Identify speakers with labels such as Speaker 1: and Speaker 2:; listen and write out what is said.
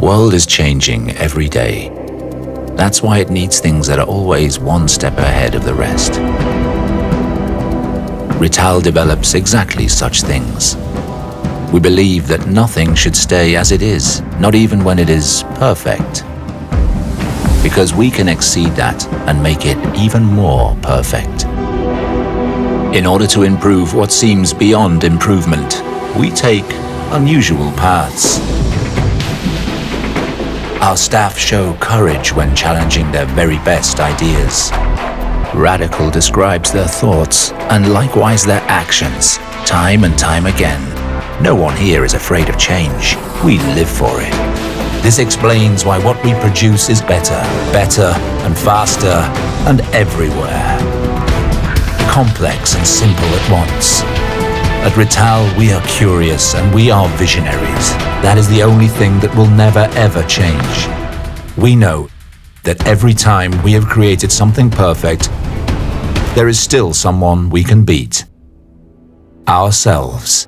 Speaker 1: world is changing every day. That's why it needs things that are always one step ahead of the rest. Rittal develops exactly such things. We believe that nothing should stay as it is, not even when it is perfect. Because we can exceed that and make it even more perfect. In order to improve what seems beyond improvement, we take unusual paths. Our staff show courage when challenging their very best ideas. Radical describes their thoughts and likewise their actions, time and time again. No one here is afraid of change. We live for it. This explains why what we produce is better and faster and everywhere. Complex and simple at once. At Rittal, we are curious and we are visionaries. That is the only thing that will never ever change. We know that every time we have created something perfect, there is still someone we can beat. Ourselves.